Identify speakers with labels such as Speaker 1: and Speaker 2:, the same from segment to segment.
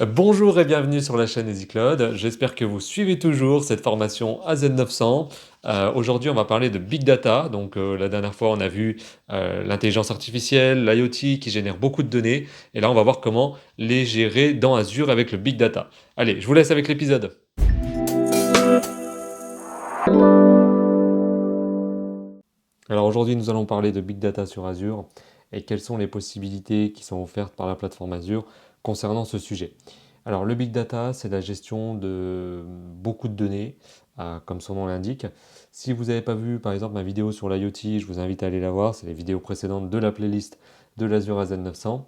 Speaker 1: Bonjour et bienvenue sur la chaîne EasyCloud. J'espère que vous suivez toujours cette formation AZ900. Aujourd'hui, on va parler de Big Data. La dernière fois, on a vu l'intelligence artificielle, l'IoT qui génère beaucoup de données. Et là, on va voir comment les gérer dans Azure avec le Big Data. Allez, je vous laisse avec l'épisode. Alors aujourd'hui, nous allons parler de Big Data sur Azure et quelles sont les possibilités qui sont offertes par la plateforme Azure concernant ce sujet. Alors le Big Data, c'est la gestion de beaucoup de données, comme son nom l'indique. Si vous n'avez pas vu par exemple ma vidéo sur l'IoT, je vous invite à aller la voir, c'est les vidéos précédentes de la playlist de l'Azure AZ900.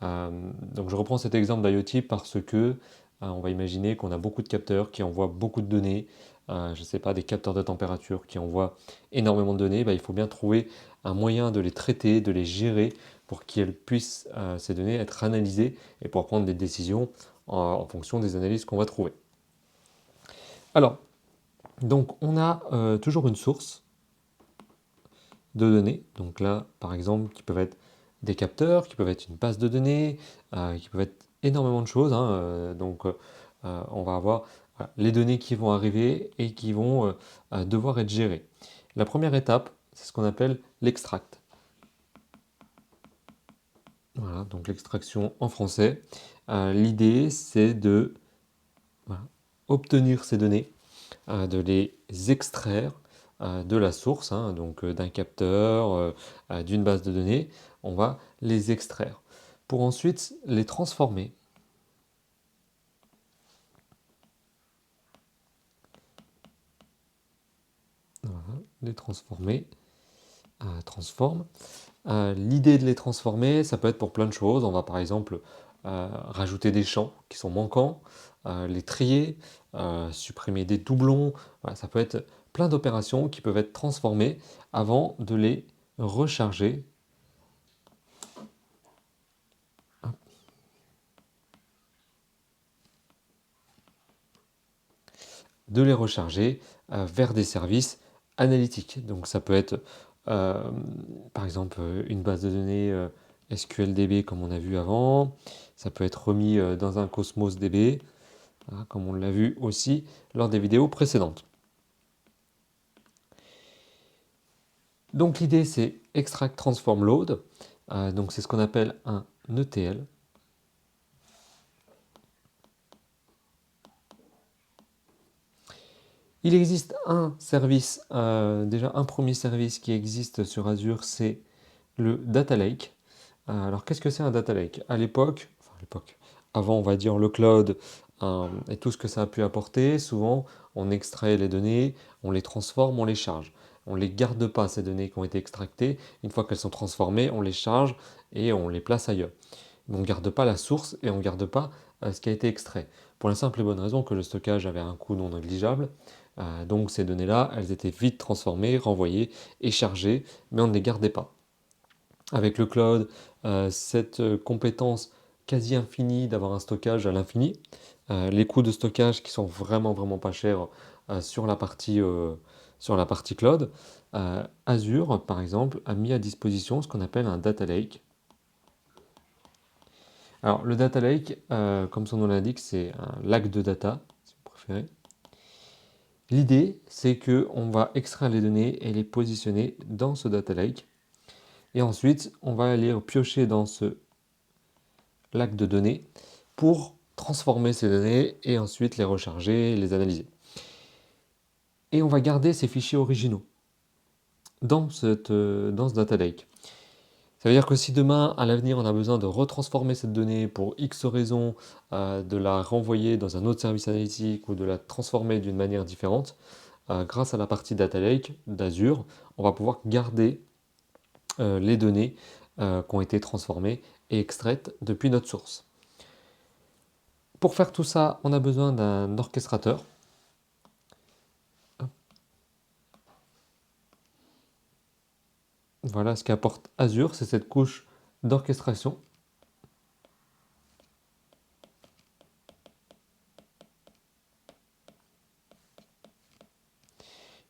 Speaker 1: Donc je reprends cet exemple d'IoT parce que on va imaginer qu'on a beaucoup de capteurs qui envoient beaucoup de données, je ne sais pas, des capteurs de température qui envoient énormément de données, il faut bien trouver un moyen de les traiter, de les gérer pour qu'elles puissent, ces données, être analysées et pour prendre des décisions en fonction des analyses qu'on va trouver. Alors, donc on a toujours une source de données, donc là par exemple qui peuvent être des capteurs, qui peuvent être une base de données, qui peuvent être énormément de choses, hein, on va avoir les données qui vont arriver et qui vont devoir être gérées. La première étape, c'est ce qu'on appelle l'extract. Voilà, donc l'extraction en français. L'idée, c'est de voilà, obtenir ces données, de les extraire de la source, hein, donc d'un capteur, d'une base de données. On va les extraire pour ensuite les transformer. Voilà, les transformer, transforme. L'idée de les transformer, ça peut être pour plein de choses. On va par exemple rajouter des champs qui sont manquants, les trier, supprimer des doublons. Voilà, ça peut être plein d'opérations qui peuvent être transformées avant de les recharger. De les recharger vers des services analytiques. Donc ça peut être euh, par exemple une base de données SQLDB comme on a vu avant, ça peut être remis dans un Cosmos DB, hein, comme on l'a vu aussi lors des vidéos précédentes. Donc l'idée c'est extract transform load, donc c'est ce qu'on appelle un ETL. Il existe un service, déjà un premier service qui existe sur Azure, c'est le Data Lake. Alors qu'est-ce que c'est un Data Lake? À l'époque, avant on va dire le cloud et tout ce que ça a pu apporter, souvent on extrait les données, on les transforme, on les charge. On ne les garde pas ces données qui ont été extractées, une fois qu'elles sont transformées, on les charge et on les place ailleurs. Mais on ne garde pas la source et on ne garde pas ce qui a été extrait. Pour la simple et bonne raison que le stockage avait un coût non négligeable. Donc ces données-là, elles étaient vite transformées, renvoyées et chargées, mais on ne les gardait pas. Avec le cloud, cette compétence quasi infinie d'avoir un stockage à l'infini, les coûts de stockage qui sont vraiment vraiment pas chers sur la partie cloud, Azure par exemple a mis à disposition ce qu'on appelle un data lake. Alors le data lake, comme son nom l'indique, c'est un lac de data, si vous préférez. L'idée, c'est que on va extraire les données et les positionner dans ce data lake. Et ensuite, on va aller piocher dans ce lac de données pour transformer ces données et ensuite les recharger, les analyser. Et on va garder ces fichiers originaux dans ce data lake. Ça veut dire que si demain, à l'avenir, on a besoin de retransformer cette donnée pour X raisons, de la renvoyer dans un autre service analytique ou de la transformer d'une manière différente, grâce à la partie data lake d'Azure, on va pouvoir garder les données qui ont été transformées et extraites depuis notre source. Pour faire tout ça, on a besoin d'un orchestrateur. Voilà ce qu'apporte Azure, c'est cette couche d'orchestration.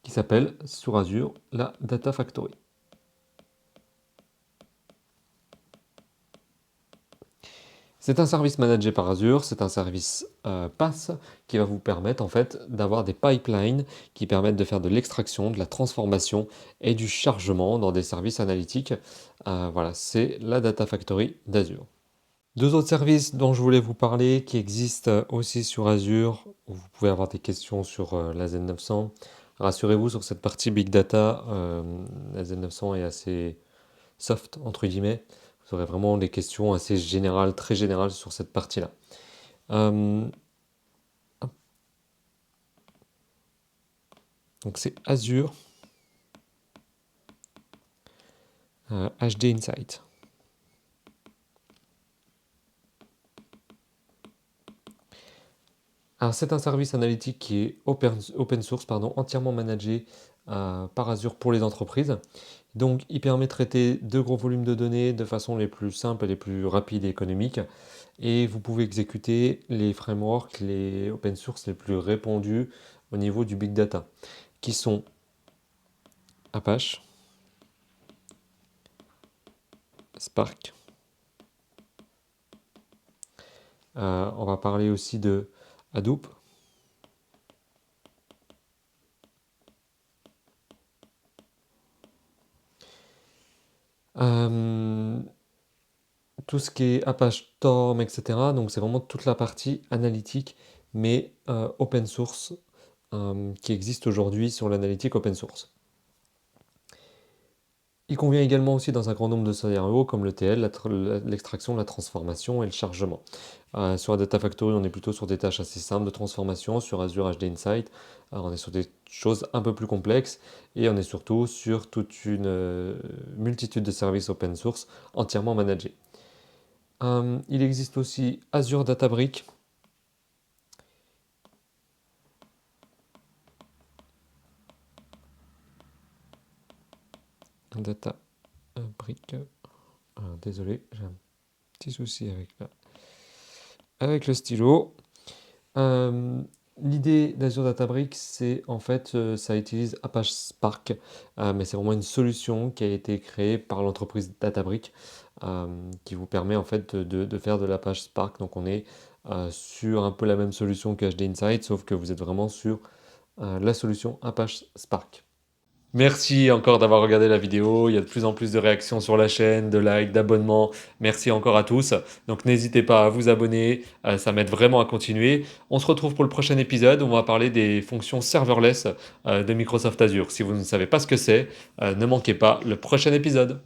Speaker 1: Qui s'appelle sur Azure la Data Factory. C'est un service managé par Azure, c'est un service PaaS qui va vous permettre en fait d'avoir des pipelines qui permettent de faire de l'extraction, de la transformation et du chargement dans des services analytiques. Voilà, c'est la Data Factory d'Azure. Deux autres services dont je voulais vous parler qui existent aussi sur Azure, où vous pouvez avoir des questions sur la Z900. Rassurez-vous sur cette partie Big Data, la Z900 est assez soft, entre guillemets. Vous aurez vraiment des questions assez générales, très générales sur cette partie-là. Donc c'est Azure HD Insight. Alors c'est un service analytique qui est open source, pardon, entièrement managé par Azure pour les entreprises. Donc il permet de traiter de gros volumes de données de façon les plus simples, les plus rapides et économiques. Et vous pouvez exécuter les frameworks, les open source les plus répandus au niveau du big data, qui sont Apache, Spark. On va parler aussi de Hadoop. Tout ce qui est Apache Storm, etc. Donc c'est vraiment toute la partie analytique, mais open source, qui existe aujourd'hui sur l'analytique open source. Il convient également aussi dans un grand nombre de scénarios comme l'ETL, l'extraction, la transformation et le chargement. Sur la Data Factory, on est plutôt sur des tâches assez simples de transformation. Sur Azure HD Insight, on est sur des choses un peu plus complexes et on est surtout sur toute une multitude de services open source entièrement managés. Il existe aussi Azure Databricks. Databricks. Désolé, j'ai un petit souci avec le stylo. L'idée d'Azure Databricks, c'est en fait, ça utilise Apache Spark, mais c'est vraiment une solution qui a été créée par l'entreprise Databricks, qui vous permet en fait de faire de l'Apache Spark. Donc on est sur un peu la même solution que HD Insight, sauf que vous êtes vraiment sur la solution Apache Spark. Merci encore d'avoir regardé la vidéo. Il y a de plus en plus de réactions sur la chaîne, de likes, d'abonnements. Merci encore à tous. Donc n'hésitez pas à vous abonner, ça m'aide vraiment à continuer. On se retrouve pour le prochain épisode où on va parler des fonctions serverless de Microsoft Azure. Si vous ne savez pas ce que c'est, ne manquez pas le prochain épisode.